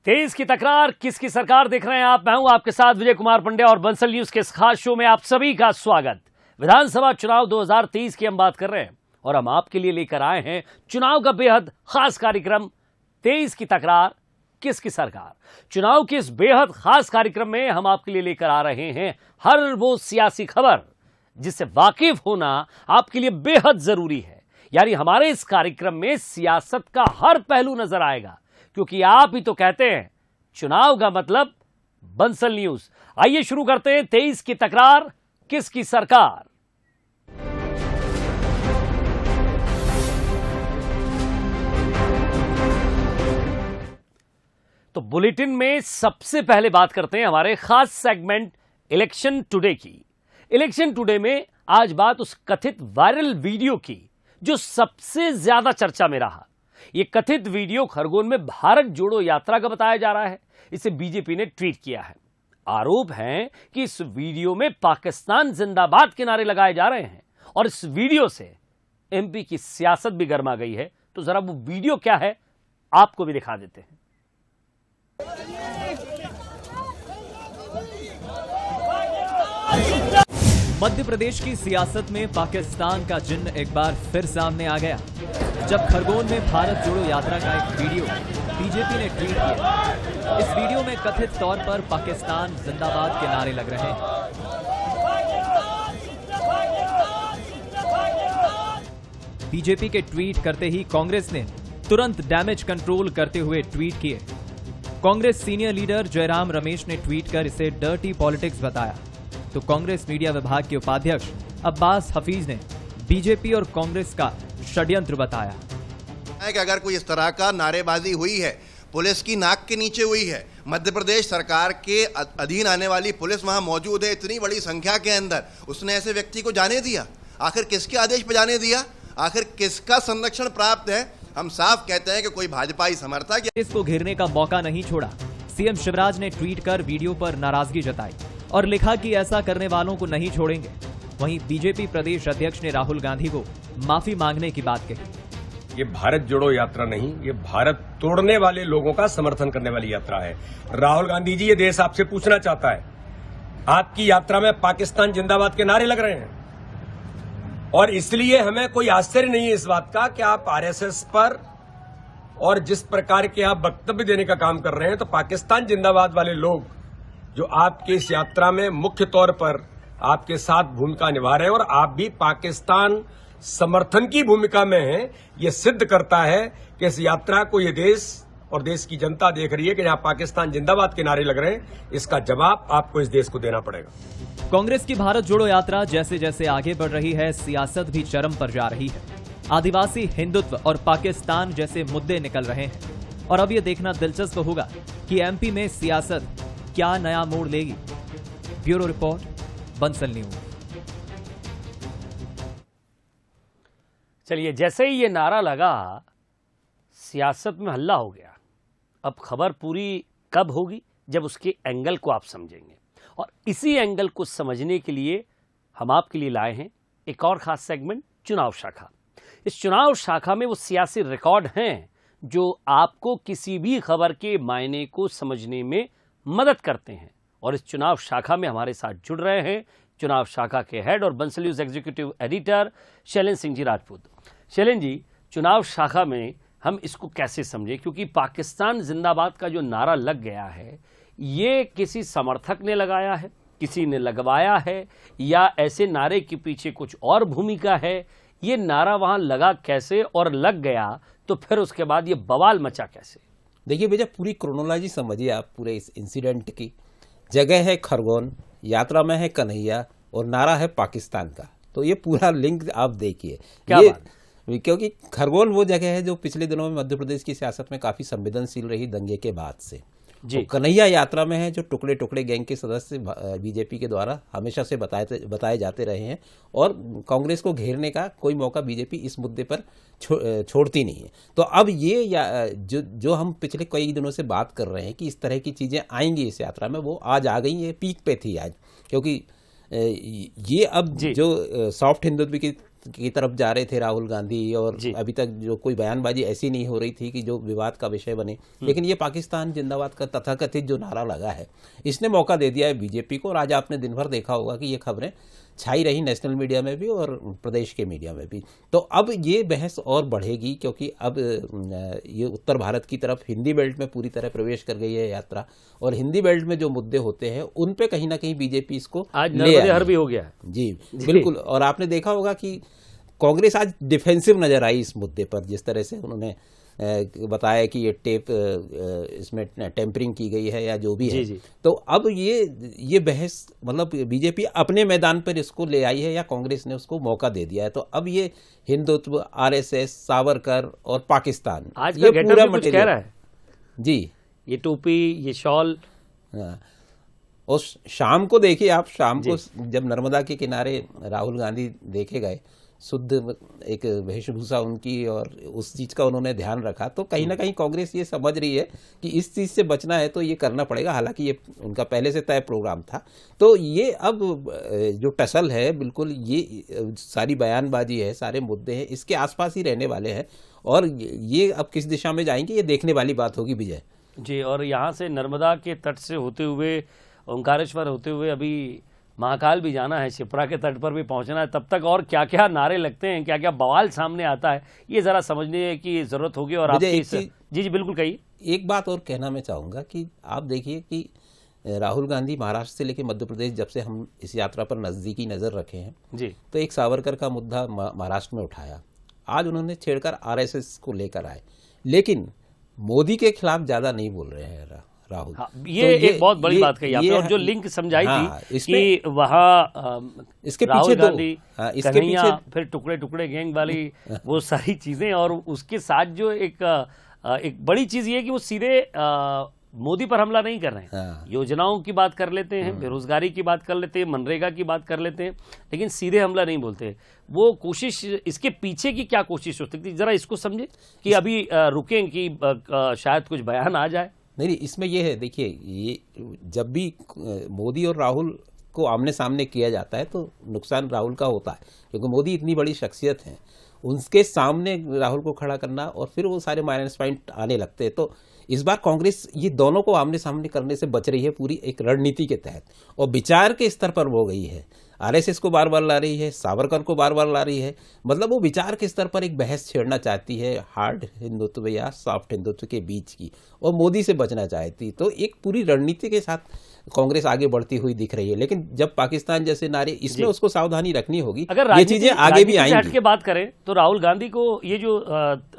तेईस की तकरार, किसकी सरकार देख रहे हैं आप। मैं हूं आपके साथ विजय कुमार पंड्या और बंसल न्यूज के इस खास शो में आप सभी का स्वागत। विधानसभा चुनाव 2023 की हम बात कर रहे हैं और हम आपके लिए लेकर आए हैं चुनाव का बेहद खास कार्यक्रम 23 की तकरार, किसकी सरकार। चुनाव के इस बेहद खास कार्यक्रम में हम आपके लिए लेकर आ रहे हैं हर वो सियासी खबर जिससे वाकिफ होना आपके लिए बेहद जरूरी है। यानी हमारे इस कार्यक्रम में सियासत का हर पहलू नजर आएगा, क्योंकि आप ही तो कहते हैं चुनाव का मतलब बंसल न्यूज। आइए शुरू करते हैं 23 की तकरार, किसकी सरकार। तो बुलेटिन में सबसे पहले बात करते हैं हमारे खास सेगमेंट इलेक्शन टुडे की। इलेक्शन टुडे में आज बात उस कथित वायरल वीडियो की जो सबसे ज्यादा चर्चा में रहा। यह कथित वीडियो खरगोन में भारत जोड़ो यात्रा का बताया जा रहा है। इसे बीजेपी ने ट्वीट किया है। आरोप है कि इस वीडियो में पाकिस्तान जिंदाबाद के नारे लगाए जा रहे हैं और इस वीडियो से एमपी की सियासत भी गर्मा गई है। तो जरा वो वीडियो क्या है आपको भी दिखा देते हैं। मध्य प्रदेश की सियासत में पाकिस्तान का चिन्ह एक बार फिर सामने आ गया, जब खरगोन में भारत जोड़ो यात्रा का एक वीडियो बीजेपी ने ट्वीट किया। इस वीडियो में कथित तौर पर पाकिस्तान जिंदाबाद के नारे लग रहे हैं। बीजेपी के ट्वीट करते ही कांग्रेस ने तुरंत डैमेज कंट्रोल करते हुए ट्वीट किए। कांग्रेस सीनियर लीडर जयराम रमेश ने ट्वीट कर इसे डर्टी पॉलिटिक्स बताया, तो कांग्रेस मीडिया विभाग के उपाध्यक्ष अब्बास हफीज ने बीजेपी और कांग्रेस का षड्यंत्र बताया कि अगर कोई इस तरह का नारेबाजी हुई है, पुलिस की नाक के नीचे हुई है, मध्य प्रदेश सरकार के अधीन आने वाली पुलिस वहां मौजूद है इतनी बड़ी संख्या के अंदर, उसने ऐसे व्यक्ति को जाने दिया? आखिर किसके आदेश पर जाने दिया? आखिर किसका संरक्षण प्राप्त है? हम साफ कहते हैं कि कोई भाजपाई समर्थक इसको घेरने का मौका नहीं छोड़ा। सीएम शिवराज ने ट्वीट कर वीडियो पर नाराजगी जताई और लिखा कि ऐसा करने वालों को नहीं छोड़ेंगे। वहीं बीजेपी प्रदेश अध्यक्ष ने राहुल गांधी को माफी मांगने की बात कही। ये भारत जोड़ो यात्रा नहीं, ये भारत तोड़ने वाले लोगों का समर्थन करने वाली यात्रा है। राहुल गांधी जी, ये देश आपसे पूछना चाहता है, आपकी यात्रा में पाकिस्तान जिंदाबाद के नारे लग रहे हैं और इसलिए हमें कोई आश्चर्य नहीं है इस बात का कि आप आरएसएस पर और जिस प्रकार के आप वक्तव्य देने का काम कर रहे हैं, तो पाकिस्तान जिंदाबाद वाले लोग जो आपकी इस यात्रा में मुख्य तौर पर आपके साथ भूमिका निभा रहे हैं और आप भी पाकिस्तान समर्थन की भूमिका में हैं, ये सिद्ध करता है कि इस यात्रा को ये देश और देश की जनता देख रही है कि जहां पाकिस्तान जिंदाबाद के नारे लग रहे हैं, इसका जवाब आपको इस देश को देना पड़ेगा। कांग्रेस की भारत जोड़ो यात्रा जैसे जैसे आगे बढ़ रही है, सियासत भी चरम पर जा रही है। आदिवासी हिंदुत्व और पाकिस्तान जैसे मुद्दे निकल रहे हैं और अब ये देखना दिलचस्प होगा कि एमपी में सियासत क्या नया मोड़ लेगी। Bureau report, Bansal news. चलिए, जैसे ही ये नारा लगा सियासत में हल्ला हो गया। अब खबर पूरी कब होगी? जब उसके एंगल को आप समझेंगे। और इसी एंगल को समझने के लिए हम आपके लिए लाए हैं एक और खास सेगमेंट, चुनाव शाखा। इस चुनाव शाखा में वो सियासी रिकॉर्ड हैं जो आपको किसी भी खबर के मायने को समझने में मदद करते हैं। और इस चुनाव शाखा में हमारे साथ जुड़ रहे हैं चुनाव शाखा के हेड और Bansal news executive editor Shailendra Singh ji Rajput. Shailendra ji, चुनाव शाखा में हम इसको कैसे समझें? क्योंकि पाकिस्तान जिंदाबाद का जो नारा लग गया है, ये किसी समर्थक ने लगाया है, किसी ने लगवाया है, या ऐसे नारे के पीछे कुछ और भूमिका है? ये नारा वहां लगा कैसे और लग गया तो फिर उसके बाद ये बवाल मचा कैसे? देखिए भैया, पूरी क्रोनोलॉजी समझिए आप पूरे इस इंसिडेंट की। जगह है खरगोन, यात्रा में है कन्हैया और नारा है पाकिस्तान का। तो ये पूरा लिंक आप देखिए। क्योंकि खरगोन वो जगह है जो पिछले दिनों में मध्य प्रदेश की सियासत में काफ़ी संवेदनशील रही दंगे के बाद से। जी। वो कन्हैया यात्रा में है, जो टुकड़े टुकड़े गैंग के सदस्य बीजेपी के द्वारा हमेशा से बताए जाते रहे हैं, और कांग्रेस को घेरने का कोई मौका बीजेपी इस मुद्दे पर छोड़ती नहीं है। तो अब ये जो हम पिछले कई दिनों से बात कर रहे हैं कि इस तरह की चीज़ें आएंगी इस यात्रा में, वो आज आ गई। ये पीक पे थी आज, क्योंकि ये अब जो सॉफ्ट हिंदुत्व की तरफ जा रहे थे राहुल गांधी, और अभी तक जो कोई बयानबाजी ऐसी नहीं हो रही थी कि जो विवाद का विषय बने, लेकिन ये पाकिस्तान जिंदाबाद का तथाकथित जो नारा लगा है, इसने मौका दे दिया है बीजेपी को। और आज आपने दिन भर देखा होगा कि ये खबरें छाई रही नेशनल मीडिया में भी और प्रदेश के मीडिया में भी। तो अब ये बहस और बढ़ेगी, क्योंकि अब ये उत्तर भारत की तरफ हिंदी बेल्ट में पूरी तरह प्रवेश कर गई है यात्रा, और हिंदी बेल्ट में जो मुद्दे होते हैं उन पे कहीं ना कहीं बीजेपी इसको आज नर्मदेहर भी हो गया है। जी बिल्कुल। और आपने देखा होगा कि कांग्रेस आज डिफेंसिव नजर आई इस मुद्दे पर, जिस तरह से उन्होंने बताया कि ये टेप इसमें टेम्परिंग की गई है या जो भी है। तो अब ये बहस मतलब बीजेपी अपने मैदान पर इसको ले आई है, या कांग्रेस ने उसको मौका दे दिया है। तो अब ये हिंदुत्व, आरएसएस, सावरकर और पाकिस्तान, आज ये पूरा कुछ कह रहा है जी। ये टोपी, ये शॉल, और शाम को देखिए आप, शाम को जब नर्मदा के किनारे राहुल गांधी देखे गए, शुद्ध एक वेशभूषा उनकी, और उस चीज का उन्होंने ध्यान रखा। तो कहीं ना कहीं कांग्रेस ये समझ रही है कि इस चीज से बचना है तो ये करना पड़ेगा। हालांकि ये उनका पहले से तय प्रोग्राम था। तो ये अब जो टसल है, बिल्कुल ये सारी बयानबाजी है, सारे मुद्दे हैं, इसके आसपास ही रहने वाले हैं, और ये अब किस दिशा में जाएंगे ये देखने वाली बात होगी विजय जी। और यहाँ से नर्मदा के तट से होते हुए, ओंकारेश्वर होते हुए अभी महाकाल भी जाना है, शिप्रा के तट पर भी पहुंचना है। तब तक और क्या क्या नारे लगते हैं, क्या क्या बवाल सामने आता है, ये जरा समझने की जरूरत होगी। और आपकी जी बिल्कुल कहिए। एक बात और कहना मैं चाहूंगा कि आप देखिए कि राहुल गांधी महाराष्ट्र से लेकर मध्य प्रदेश, जब से हम इस यात्रा पर नजदीकी नजर रखे हैं जी, तो एक सावरकर का मुद्दा महाराष्ट्र में उठाया, आज उन्होंने छेड़कर आरएसएस को लेकर आए, लेकिन मोदी के खिलाफ ज्यादा नहीं बोल रहे हैं राहुल। ये तो एक बहुत बड़ी बात कही आपने, और जो लिंक समझाई थी कि वहाँ इसके राहुल पीछे गांधी, कन्हैया, फिर टुकड़े टुकड़े गैंग वाली वो सारी चीजें, और उसके साथ जो एक बड़ी चीज ये है कि वो सीधे मोदी पर हमला नहीं कर रहे हैं। योजनाओं की बात कर लेते हैं, बेरोजगारी की बात कर लेते हैं, मनरेगा की बात कर लेते हैं, लेकिन सीधे हमला नहीं बोलते। वो कोशिश, इसके पीछे की क्या कोशिश हो सकती है, जरा इसको समझे कि अभी रुकें कि शायद कुछ बयान आ जाए। नहीं, इसमें यह है, देखिए, ये जब भी मोदी और राहुल को आमने सामने किया जाता है तो नुकसान राहुल का होता है, क्योंकि मोदी इतनी बड़ी शख्सियत है, उनके सामने राहुल को खड़ा करना और फिर वो सारे माइनस पॉइंट आने लगते हैं। तो इस बार कांग्रेस ये दोनों को आमने सामने करने से बच रही है पूरी एक रणनीति के तहत, और विचार के स्तर पर वो गई है। आरएसएस को बार बार ला रही है, सावरकर को बार बार ला रही है, मतलब वो विचार के स्तर पर एक बहस छेड़ना चाहती है हार्ड हिंदुत्व या सॉफ्ट हिंदुत्व के बीच की, और मोदी से बचना चाहती। तो एक पूरी रणनीति के साथ कांग्रेस आगे बढ़ती हुई दिख रही है, लेकिन जब पाकिस्तान जैसे नारे, इसमें उसको सावधानी रखनी होगी। अगर ये चीजें आगे भी आएंगी। हट के बात करें तो राहुल गांधी को ये जो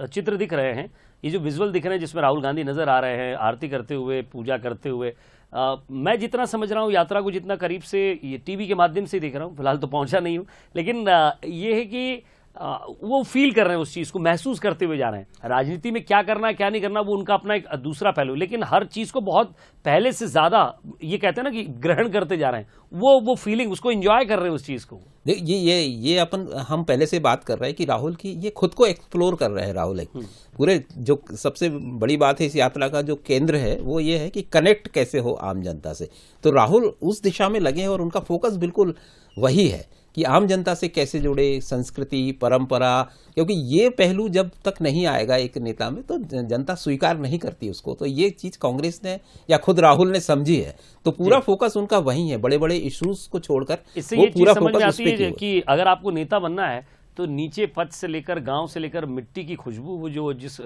चित्र दिख रहे हैं, ये जो विजुअल दिख रहे हैं जिसमें राहुल गांधी नजर आ रहे हैं आरती करते हुए, पूजा करते हुए, मैं जितना समझ रहा हूँ यात्रा को, जितना करीब से ये टीवी के माध्यम से देख रहा हूँ, फिलहाल तो पहुंचा नहीं हूँ, लेकिन ये है कि वो फील कर रहे हैं, उस चीज को महसूस करते हुए जा रहे हैं। राजनीति में क्या करना है क्या नहीं करना वो उनका अपना एक दूसरा पहलू, लेकिन हर चीज को बहुत पहले से ज्यादा, ये कहते हैं ना कि ग्रहण करते जा रहे हैं, वो फीलिंग, उसको एंजॉय कर रहे हैं उस चीज को। ये हम पहले से बात कर रहे हैं कि राहुल की ये खुद को एक्सप्लोर कर रहे हैं। राहुल एक पूरे, जो सबसे बड़ी बात है इस यात्रा का जो केंद्र है वो ये है कि कनेक्ट कैसे हो आम जनता से, तो राहुल उस दिशा में लगे हैं, और उनका फोकस बिल्कुल वही है कि आम जनता से कैसे जुड़े, संस्कृति, परंपरा, क्योंकि ये पहलू जब तक नहीं आएगा एक नेता में तो जनता स्वीकार नहीं करती उसको। तो ये चीज कांग्रेस ने या खुद राहुल ने समझी है, तो पूरा फोकस उनका वही है, बड़े बड़े इश्यूज को छोड़कर इससे ये चीज समझ में आती है कि अगर आपको नेता बनना है तो नीचे पद से लेकर, गांव से लेकर, मिट्टी की खुशबू, वो जो जिस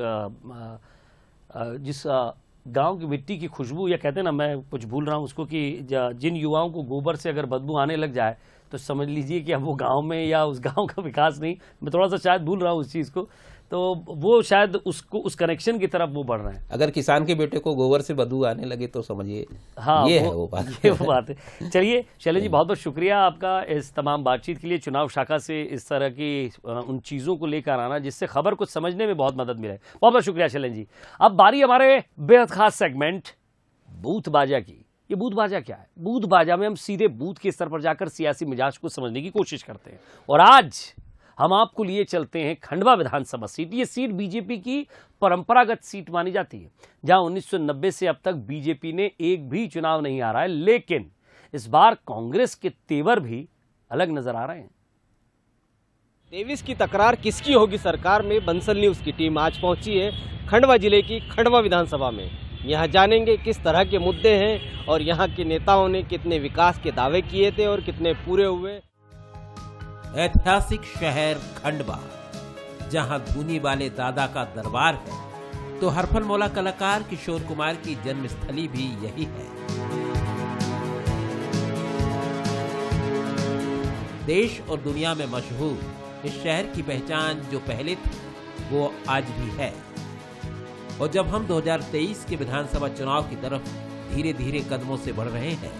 गांव की मिट्टी की खुशबू, या कहते हैं ना, मैं कुछ भूल रहा हूं उसको, कि जिन युवाओं को गोबर से अगर बदबू आने लग जाए तो समझ लीजिए कि अब वो गांव में या उस गांव का विकास नहीं, मैं थोड़ा सा शायद भूल रहा हूं उस चीज को, तो वो शायद उसको, उस कनेक्शन की तरफ वो बढ़ रहे हैं। अगर किसान के बेटे को गोबर से बदबू आने लगे तो समझिए, हाँ, ये है वो बात है। चलिए शैलेंद्र जी, बहुत बहुत शुक्रिया आपका इस तमाम बातचीत के लिए, चुनाव शाखा से इस तरह की उन चीजों को लेकर आना जिससे खबर को समझने में बहुत मदद मिले। बहुत बहुत शुक्रिया शैलेंद्र जी। अब बारी हमारे बेहद खास सेगमेंट बूथ बाजा की। ये बूथ बाजा क्या है? बूथ बाजा में हम सीधे बूथ के स्तर पर जाकर सियासी मिजाज को समझने की कोशिश करते हैं। और आज हम आपको लिए चलते हैं खंडवा विधानसभा सीट। ये सीट बीजेपी की परंपरागत सीट मानी जाती है, जहां 1990 से अब तक बीजेपी ने एक भी चुनाव नहीं हारा है। लेकिन इस बार कांग्रेस के तेवर भी अलग नजर आ रहे हैं। 23 की तकरार किसकी होगी सरकार में, बंसल न्यूज़ की टीम आज पहुंची है खंडवा जिले की खंडवा विधानसभा में। यहाँ जानेंगे किस तरह के मुद्दे हैं और यहाँ के नेताओं ने कितने विकास के दावे किए थे और कितने पूरे हुए। ऐतिहासिक शहर खंडवा, जहां धूनी वाले दादा का दरबार है, तो हरफल मौला कलाकार किशोर कुमार की जन्मस्थली भी यही है। देश और दुनिया में मशहूर इस शहर की पहचान जो पहले थी वो आज भी है। और जब हम 2023 के विधानसभा चुनाव की तरफ धीरे धीरे कदमों से बढ़ रहे हैं,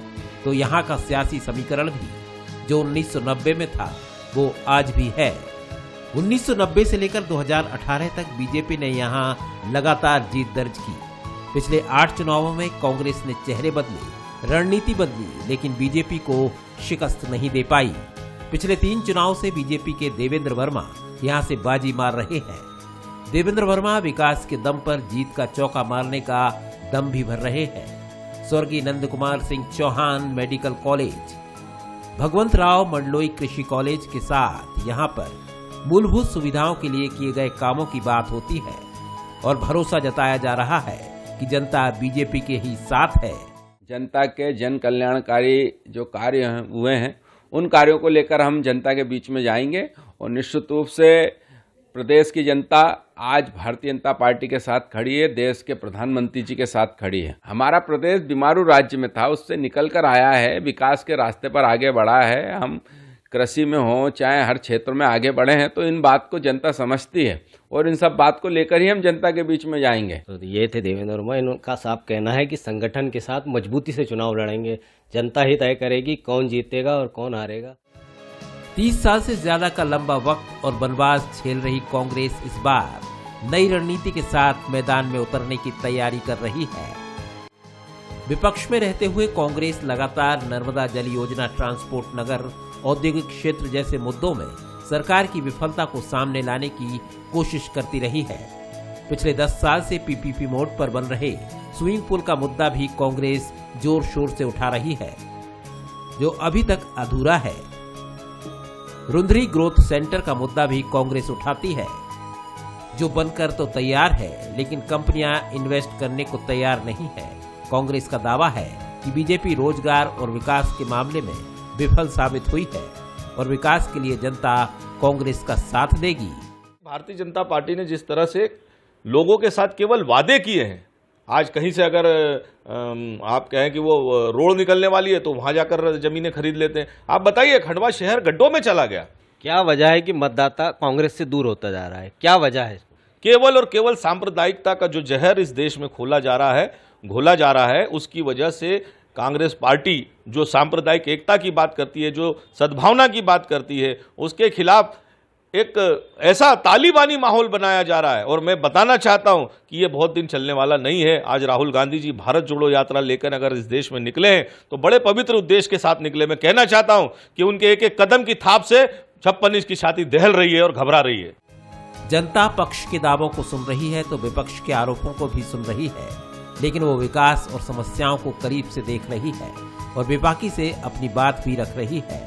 तो यहाँ का सियासी समीकरण भी जो 1990 में था वो आज भी है। 1990 से लेकर 2018 तक बीजेपी ने यहाँ लगातार जीत दर्ज की। पिछले 8 चुनावों में कांग्रेस ने चेहरे बदले, रणनीति बदली, लेकिन बीजेपी को शिकस्त नहीं दे पाई। पिछले 3 चुनाव से बीजेपी के देवेंद्र वर्मा यहाँ से बाजी मार रहे हैं। देवेंद्र वर्मा विकास के दम पर जीत का चौका मारने का दम भी भर रहे हैं। स्वर्गीय नंद कुमार सिंह चौहान मेडिकल कॉलेज, भगवंत राव मंडलोई कृषि कॉलेज के साथ यहाँ पर मूलभूत सुविधाओं के लिए किए गए कामों की बात होती है और भरोसा जताया जा रहा है कि जनता बीजेपी के ही साथ है। जनता के जन कल्याणकारी जो कार्य हुए हैं, उन कार्यों को लेकर हम जनता के बीच में जाएंगे और निश्चित रूप से प्रदेश की जनता आज भारतीय जनता पार्टी के साथ खड़ी है, देश के प्रधानमंत्री जी के साथ खड़ी है। हमारा प्रदेश बीमारू राज्य में था, उससे निकल कर आया है, विकास के रास्ते पर आगे बढ़ा है। हम कृषि में हो चाहे हर क्षेत्र में आगे बढ़े हैं, तो इन बात को जनता समझती है और इन सब बात को लेकर ही हम जनता के बीच में जाएंगे। तो ये थे देवेंद्र वर्मा। इनका साफ कहना है कि संगठन के साथ मजबूती से चुनाव लड़ेंगे, जनता ही तय करेगी कौन जीतेगा और कौन हारेगा। 30 साल से ज्यादा का लंबा वक्त और वनवास झेल रही कांग्रेस इस बार नई रणनीति के साथ मैदान में उतरने की तैयारी कर रही है। विपक्ष में रहते हुए कांग्रेस लगातार नर्मदा जल योजना, ट्रांसपोर्ट नगर, औद्योगिक क्षेत्र जैसे मुद्दों में सरकार की विफलता को सामने लाने की कोशिश करती रही है। पिछले 10 साल से पीपीपी मोड पर बन रहे स्विमिंग पूल का मुद्दा भी कांग्रेस जोर शोर से उठा रही है, जो अभी तक अधूरा है। रुंधरी ग्रोथ सेंटर का मुद्दा भी कांग्रेस उठाती है, जो बनकर तो तैयार है लेकिन कंपनियां इन्वेस्ट करने को तैयार नहीं है। कांग्रेस का दावा है कि बीजेपी रोजगार और विकास के मामले में विफल साबित हुई है और विकास के लिए जनता कांग्रेस का साथ देगी। भारतीय जनता पार्टी ने जिस तरह से लोगों के साथ केवल वादे किए हैं, आज कहीं से अगर आप कहें कि वो रोड निकलने वाली है तो वहां जाकर जमीनें खरीद लेते हैं। आप बताइए, खंडवा शहर गड्ढों में चला गया। क्या वजह है कि मतदाता कांग्रेस से दूर होता जा रहा है? क्या वजह है? केवल और केवल सांप्रदायिकता का जो जहर इस देश में घोला जा रहा है, उसकी वजह से कांग्रेस पार्टी जो सांप्रदायिक एकता की बात करती है, जो सद्भावना की बात करती है, उसके खिलाफ एक ऐसा तालिबानी माहौल बनाया जा रहा है। और मैं बताना चाहता हूं कि ये बहुत दिन चलने वाला नहीं है। आज राहुल गांधी जी भारत जोड़ो यात्रा लेकर अगर इस देश में निकले हैं तो बड़े पवित्र उद्देश्य के साथ निकले। मैं कहना चाहता हूं कि उनके एक एक कदम की थाप से 56 इंच की छाती दहल रही है और घबरा रही है। जनता पक्ष के दावों को सुन रही है तो विपक्ष के आरोपों को भी सुन रही है, लेकिन वो विकास और समस्याओं को करीब से देख रही है और बेबाकी से अपनी बात भी रख रही है।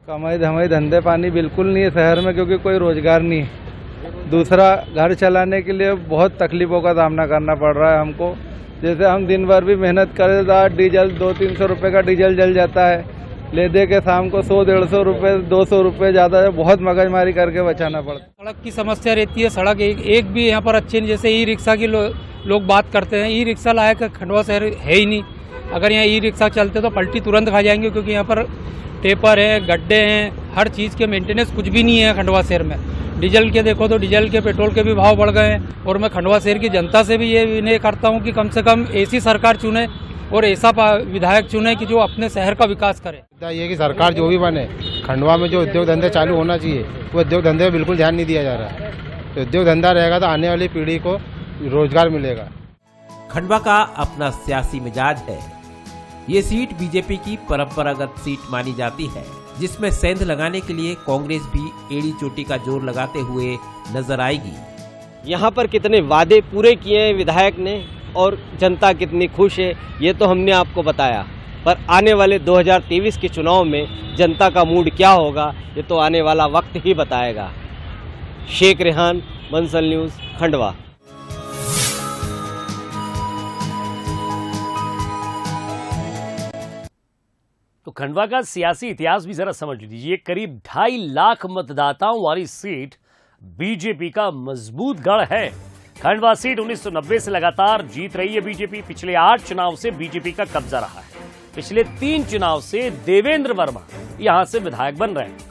कमाई धमाई धंधे पानी बिल्कुल नहीं है शहर में, क्योंकि कोई रोजगार नहीं है। दूसरा, घर चलाने के लिए बहुत तकलीफों का सामना करना पड़ रहा है हमको। जैसे हम दिन भर भी मेहनत करें तो डीजल 200-300 रुपये का डीजल जल जाता है, ले दे के शाम को 100-150 रुपये 200 रुपये ज़्यादा है, बहुत मगजमारी करके बचाना पड़ता है। सड़क की समस्या रहती है, सड़क एक भी यहाँ पर अच्छी नहीं। जैसे ई रिक्शा की लोग बात करते हैं, ई रिक्शा लायक खंडवा शहर है ही नहीं। अगर यहाँ ई रिक्शा चलते तो पलटी तुरंत खा जाएंगे, क्योंकि यहाँ पर टेपर है, गड्ढे हैं, हर चीज़ के मेंटेनेंस कुछ भी नहीं है खंडवा शहर में। डीजल के देखो तो डीजल के, पेट्रोल के भी भाव बढ़ गए हैं। और मैं खंडवा शहर की जनता से भी ये विनय करता हूँ कि कम से कम ऐसी सरकार चुने और ऐसा विधायक चुने कि जो अपने शहर का विकास करे। ये कि सरकार जो भी बने, खंडवा में जो उद्योग धंधे चालू होना चाहिए वो उद्योग धंधे में बिल्कुल ध्यान नहीं दिया जा रहा है। तो उद्योग धंधा रहेगा तो आने वाली पीढ़ी को रोजगार मिलेगा। खंडवा का अपना सियासी मिजाज है। ये सीट बीजेपी की परंपरागत सीट मानी जाती है, जिसमें सेंध लगाने के लिए कांग्रेस भी एड़ी चोटी का जोर लगाते हुए नजर आएगी। यहाँ पर कितने वादे पूरे किए हैं विधायक ने और जनता कितनी खुश है, ये तो हमने आपको बताया। पर आने वाले 2023 के चुनाव में जनता का मूड क्या होगा, ये तो आने वाला वक्त ही बताएगा। शेख रेहान, बंसल न्यूज़, खंडवा। तो खंडवा का सियासी इतिहास भी जरा समझ लीजिए। करीब 2.5 लाख मतदाताओं वाली सीट बीजेपी का मजबूत गढ़ है। खंडवा सीट 1990 से लगातार जीत रही है बीजेपी। पिछले 8 चुनाव से बीजेपी का कब्जा रहा है। पिछले 3 चुनाव से देवेंद्र वर्मा यहां से विधायक बन रहे हैं।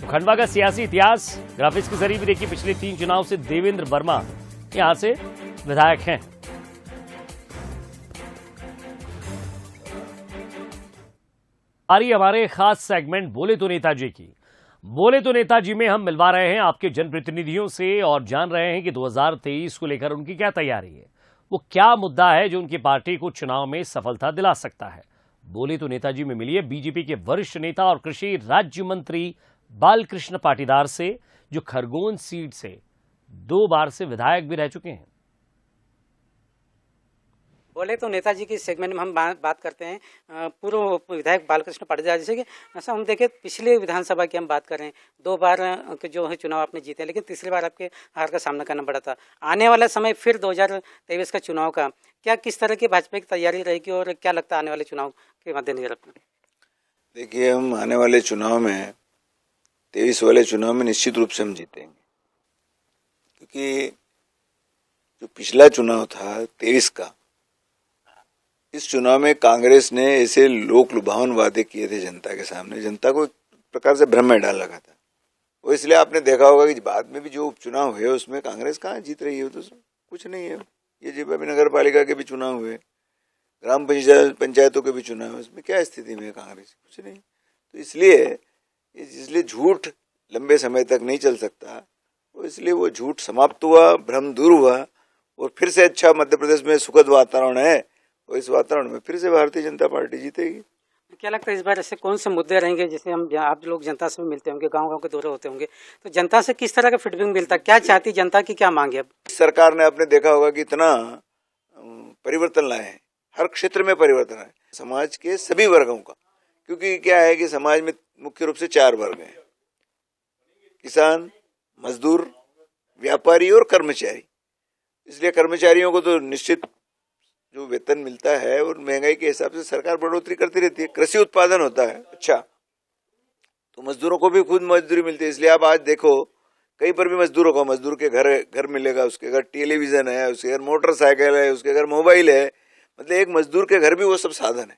तो खंडवा का सियासी इतिहास ग्राफिक्स के जरिए भी देखिए। पिछले 3 चुनाव से देवेंद्र वर्मा यहां से विधायक हैं। हमारे खास सेगमेंट बोले तो नेताजी की। बोले तो नेताजी में हम मिलवा रहे हैं आपके जनप्रतिनिधियों से और जान रहे हैं कि 2023 को लेकर उनकी क्या तैयारी है, वो क्या मुद्दा है जो उनकी पार्टी को चुनाव में सफलता दिला सकता है। बोले तो नेताजी में मिलिए बीजेपी के वरिष्ठ नेता और कृषि राज्य मंत्री बालकृष्ण पाटीदार से, जो खरगोन सीट से 2 बार से विधायक भी रह चुके हैं। बोले तो नेताजी की सेगमेंट में हम बात करते हैं पूर्व विधायक बालकृष्ण पाटीदार। जैसे कि ऐसा हम देखें, पिछले विधानसभा की हम बात करें, 2 बार जो है चुनाव आपने जीते, लेकिन तीसरी बार आपके हार का सामना करना पड़ा था। आने वाला समय फिर 2023 का चुनाव का क्या, किस तरह की भाजपा की तैयारी रहेगी और क्या लगता है आने वाले चुनाव के मद्देनजर रखना? देखिए, हम आने वाले चुनाव में 23 वाले चुनाव में निश्चित रूप से हम जीतेंगे, क्योंकि जो पिछला चुनाव था 23 का, इस चुनाव में कांग्रेस ने ऐसे लोक लुभावन वादे किए थे जनता के सामने, जनता को एक प्रकार से भ्रम में डाल रखा था। और इसलिए आपने देखा होगा कि बाद में भी जो उपचुनाव हुए उसमें कांग्रेस कहाँ जीत रही है, तो कुछ नहीं है। ये जब अभी नगर पालिका के भी चुनाव हुए, ग्राम पंचायतों के भी चुनाव हुए, उसमें क्या स्थिति में है कांग्रेस? कुछ नहीं। तो इसलिए झूठ लंबे समय तक नहीं चल सकता, और इसलिए वो झूठ समाप्त हुआ, भ्रम दूर हुआ, और फिर से अच्छा मध्य प्रदेश में सुखद वातावरण है, और इस वातावरण में फिर से भारतीय जनता पार्टी जीतेगी। क्या लगता है इस बार ऐसे कौन से मुद्दे रहेंगे, जैसे हम आप लोग जनता से मिलते होंगे, गांव-गांव के दौरे होते होंगे, तो जनता से किस तरह का फीडबैक मिलता है? क्या चाहती जनता की, क्या मांग है? अब सरकार ने आपने देखा होगा कि इतना परिवर्तन लाए हैं, हर क्षेत्र में परिवर्तन है, समाज के सभी वर्गों का। क्योंकि क्या है कि समाज में मुख्य रूप से 4 वर्ग हैं: किसान, मजदूर, व्यापारी और कर्मचारी। इसलिए कर्मचारियों को तो निश्चित जो वेतन मिलता है और महंगाई के हिसाब से सरकार बढ़ोतरी करती रहती है। कृषि उत्पादन होता है अच्छा, तो मजदूरों को भी खुद मजदूरी मिलती है। इसलिए आप आज देखो कहीं पर भी मजदूरों को, मजदूर के घर मिलेगा, उसके घर टेलीविजन है, उसके घर मोटरसाइकिल है, उसके घर मोबाइल है, मतलब एक मजदूर के घर भी वो सब साधन है।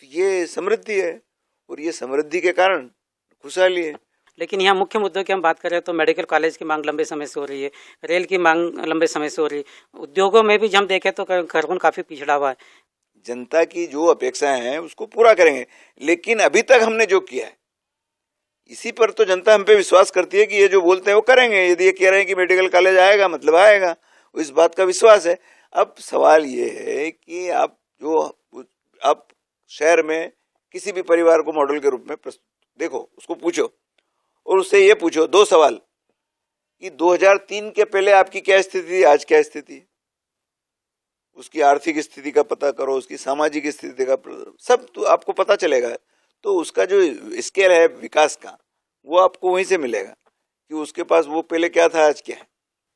तो ये समृद्धि है, और ये समृद्धि के कारण खुशहाली है। लेकिन यहाँ मुख्य मुद्दों की हम बात करें तो मेडिकल कॉलेज की मांग लंबे समय से हो रही है, रेल की मांग लंबे समय से हो रही है, उद्योगों में भी हम देखें तो खरगोन काफी पिछड़ा हुआ है। जनता की जो अपेक्षाएं हैं उसको पूरा करेंगे, लेकिन अभी तक हमने जो किया है इसी पर तो जनता हम पे विश्वास करती है कि ये जो बोलते हैं वो करेंगे। यदि ये कह रहे हैं कि मेडिकल कॉलेज आएगा, मतलब आएगा, इस बात का विश्वास है। अब सवाल ये है कि आप शहर में किसी भी परिवार को मॉडल के रूप में देखो, उसको पूछो और उससे ये पूछो 2 सवाल कि 2003 के पहले आपकी क्या स्थिति थी, आज क्या स्थिति है। उसकी आर्थिक स्थिति का पता करो, उसकी सामाजिक स्थिति का सब तो आपको पता चलेगा। तो उसका जो स्केल है विकास का, वो आपको वहीं से मिलेगा कि उसके पास वो पहले क्या था, आज क्या है।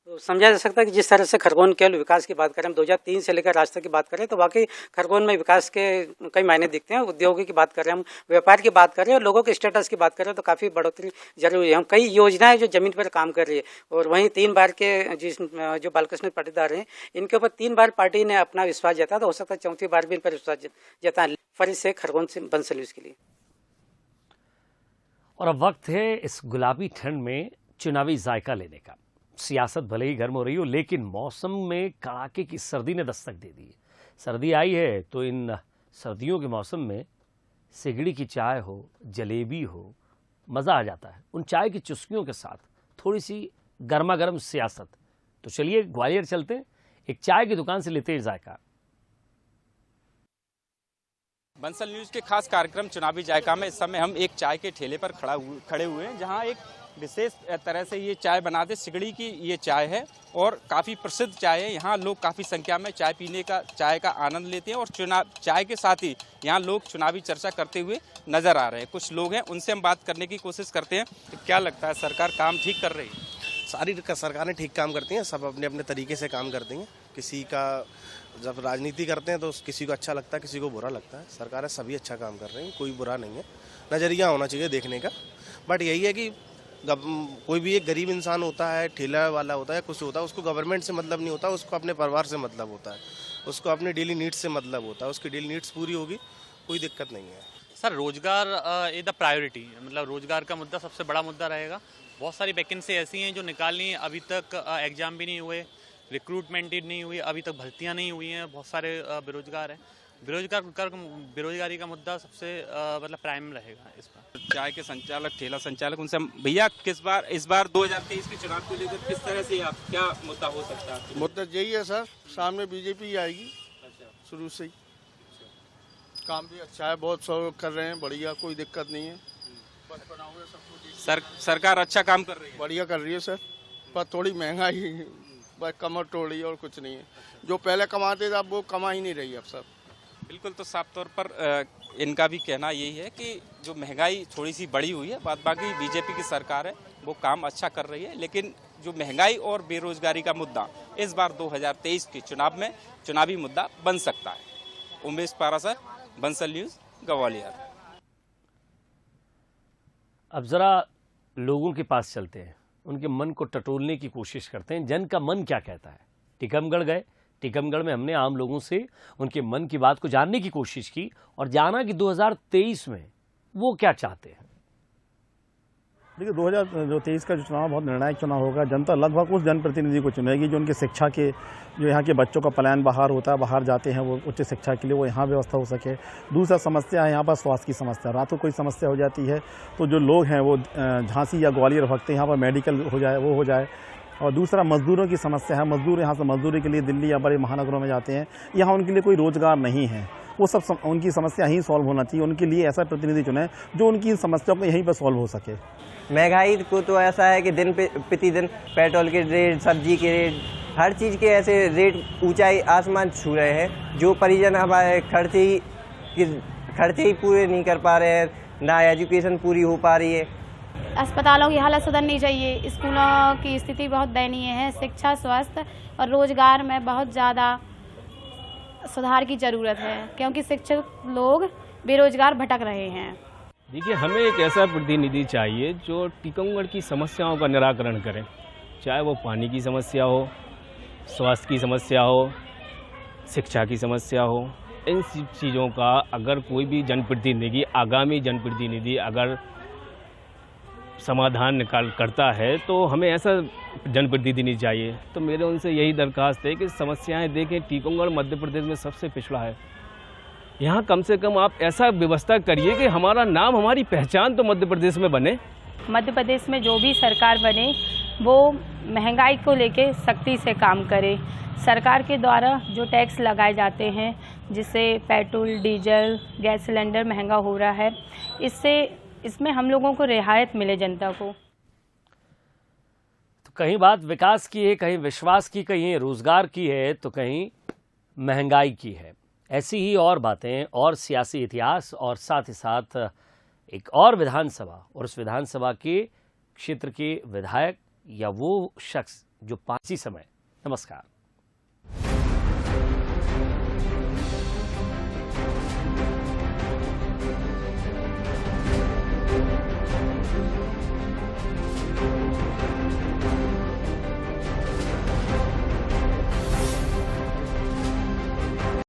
तो समझा जा सकता है कि जिस तरह से खरगोन के विकास की बात करें, हम 2003 से लेकर आज तक की बात करें तो वाकई खरगोन में विकास के कई मायने दिखते हैं। उद्योगों की बात करें, हम व्यापार की बात करें और लोगों के स्टेटस की बात करें तो काफ़ी बढ़ोतरी जरूरी है। हम कई योजनाएं जो जमीन पर काम कर रही है, और वहीं 3 बार के जो बालकृष्ण पाटीदार हैं, इनके ऊपर 3 बार पार्टी ने अपना विश्वास जताया, तो हो सकता है 4थी बार भी इन पर विश्वास जताएं। फरीद से खरगोन से बंसल न्यूज़ के लिए। और अब वक्त है इस गुलाबी ठंड में चुनावी जायका लेने का। सियासत भले ही गर्म हो रही हो, लेकिन मौसम में कड़ाके की सर्दी ने दस्तक दे दी है। सर्दी आई है तो इन सर्दियों के मौसम में सिगड़ी की चाय हो, जलेबी हो, मज़ा आ जाता है उन चाय की चुस्कियों के साथ, थोड़ी सी गर्मा गर्म सियासत। तो चलिए ग्वालियर चलते हैं, एक चाय की दुकान से लेते हैं जायका। बंसल न्यूज़ के खास कार्यक्रम चुनावी जायका में इस समय हम एक चाय के ठेले पर खड़े हुए हैं, जहां एक विशेष तरह से ये चाय बनाते सिगड़ी की ये चाय है और काफ़ी प्रसिद्ध चाय है। यहाँ लोग काफ़ी संख्या में चाय का आनंद लेते हैं और चाय के साथ ही यहाँ लोग चुनावी चर्चा करते हुए नजर आ रहे हैं। कुछ लोग हैं, उनसे हम बात करने की कोशिश करते हैं। तो क्या लगता है, सरकार काम ठीक कर रही है? सारी सरकारें ठीक काम करती हैं, सब अपने अपने तरीके से काम करती हैं। किसी का जब राजनीति करते हैं तो किसी को अच्छा लगता है, किसी को बुरा लगता है। सरकारें सभी अच्छा काम कर रही हैं, कोई बुरा नहीं है। नज़रिया होना चाहिए देखने का। बट यही है कि कोई भी एक गरीब इंसान होता है, ठेला वाला होता है, कुछ होता है, उसको गवर्नमेंट से मतलब नहीं होता, उसको अपने परिवार से मतलब होता है, उसको अपने डेली नीड्स से मतलब होता है। उसकी डेली नीड्स पूरी होगी, कोई दिक्कत नहीं है। सर, रोजगार इज द प्रायोरिटी, मतलब रोजगार का मुद्दा सबसे बड़ा मुद्दा रहेगा। बहुत सारी वैकेंसी ऐसी हैं जो निकालनी है, अभी तक एग्जाम भी नहीं हुए, रिक्रूटमेंट नहीं हुई, अभी तक भर्तियां नहीं हुई हैं, बहुत सारे बेरोजगार हैं। बेरोजगारी का मुद्दा सबसे मतलब प्राइम रहेगा इस बार। चाय के संचालक, ठेला संचालक, उनसे भैया इस बार 2023 के चुनाव को लेकर किस तरह से आप क्या मुद्दा हो सकता है? मुद्दा यही है सर, सामने बीजेपी आएगी। शुरू से ही काम भी अच्छा है, बहुत सहयोग कर रहे हैं, बढ़िया, कोई दिक्कत नहीं है। सरकार अच्छा काम कर रही है, बढ़िया कर रही है सर, पर थोड़ी महंगाई बस कमर तोड़ रही है और कुछ नहीं है। जो पहले कमाते थे अब वो कमा ही नहीं रही अब सब। बिल्कुल, तो साफ तौर पर इनका भी कहना यही है कि जो महंगाई थोड़ी सी बढ़ी हुई है, बाकी बीजेपी की सरकार है वो काम अच्छा कर रही है, लेकिन जो महंगाई और बेरोजगारी का मुद्दा इस बार 2023 के चुनाव में चुनावी मुद्दा बन सकता है। उमेश पारासर, बंसल न्यूज़, ग्वालियर। अब जरा लोगों के पास चलते हैं, उनके मन को टटोलने की कोशिश करते हैं। जन का मन क्या कहता है? टीकमगढ़ गए, टीकमगढ़ में हमने आम लोगों से उनके मन की बात को जानने की कोशिश की और जाना कि 2023 में वो क्या चाहते हैं। देखिए, 2023 का जो चुनाव बहुत निर्णायक चुनाव होगा। जनता लगभग उस जनप्रतिनिधि को चुनेगी जो उनकी शिक्षा के, जो यहाँ के बच्चों का पलायन बाहर होता है, बाहर जाते हैं वो उच्च शिक्षा के लिए, वो यहाँ व्यवस्था हो सके। दूसरा समस्या है यहाँ पर स्वास्थ्य की समस्या। रात को कोई समस्या हो जाती है तो जो लोग हैं वो झांसी या ग्वालियर भगते हैं, यहाँ पर मेडिकल हो जाए, वो हो जाए। और दूसरा मजदूरों की समस्या है, मजदूर यहाँ से मजदूरी के लिए दिल्ली या बड़े महानगरों में जाते हैं, यहाँ उनके लिए कोई रोजगार नहीं है। वो सब उनकी समस्या यहीं सॉल्व होना चाहिए। उनके लिए ऐसा प्रतिनिधि चुने जो उनकी समस्याओं को यहीं पर सॉल्व हो सके। महंगाई को तो ऐसा है कि दिन प्रतिदिन पेट्रोल के रेट, सब्जी के रेट, हर चीज़ के ऐसे रेट ऊंचाई आसमान छू रहे हैं। जो परिजन हमारे खर्चे ही पूरे नहीं कर पा रहे हैं, ना एजुकेशन पूरी हो पा रही है। अस्पतालों की हालत सुधरनी चाहिए, स्कूलों की स्थिति बहुत दयनीय है, शिक्षा, स्वास्थ्य और रोजगार में बहुत ज़्यादा सुधार की ज़रूरत है, क्योंकि शिक्षित लोग बेरोजगार भटक रहे हैं। देखिए, हमें एक ऐसा प्रतिनिधि चाहिए जो टीकमगढ़ की समस्याओं का निराकरण करे, चाहे वो पानी की समस्या हो, स्वास्थ्य की समस्या हो, शिक्षा की समस्या हो। इन चीज़ों का अगर कोई भी जनप्रतिनिधि, आगामी जनप्रतिनिधि अगर समाधान करता है तो हमें ऐसा जनप्रतिनिधि चाहिए। तो मेरे उनसे यही दरखास्त है कि समस्याएं देखें। टीकमगढ़ मध्य प्रदेश में सबसे पिछड़ा है, यहाँ कम से कम आप ऐसा व्यवस्था करिए कि हमारा नाम, हमारी पहचान तो मध्य प्रदेश में बने। मध्य प्रदेश में जो भी सरकार बने वो महंगाई को लेके सख्ती से काम करे। सरकार के द्वारा जो टैक्स लगाए जाते हैं, जिससे पेट्रोल, डीजल, गैस सिलेंडर महंगा हो रहा है, इसमें हम लोगों को रियायत मिले, जनता को। तो कहीं बात विकास की है, कहीं विश्वास की, कहीं रोजगार की है, तो कहीं महंगाई की है। ऐसी ही और बातें और सियासी इतिहास और साथ ही साथ एक और विधानसभा और उस विधानसभा के क्षेत्र के विधायक या वो शख्स जो 5 समय। नमस्कार।